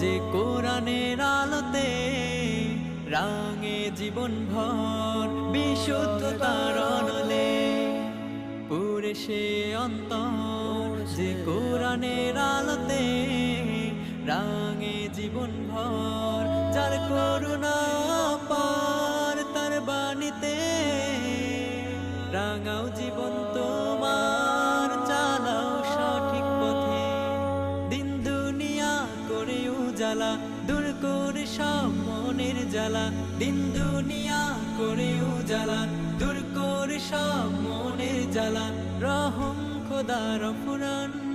যে কোরআনের আলোতে রাঙে জীবন ভর বিশুদ্ধতার অনলে পুরে সে অন্তর যে কোরআনের আলোতে রাঙে জীবন ভর যার করুণা পার তার বাণীতে রাঙাও জীবন তোমার চালাও সঠিক পথে দিন দুনিয়া করে উজালা দূর করে সব মনের জ্বালা দিন দুনিয়া করে উজালা দূর করে সব মনের জ্বালা রহম খোদার ফুরান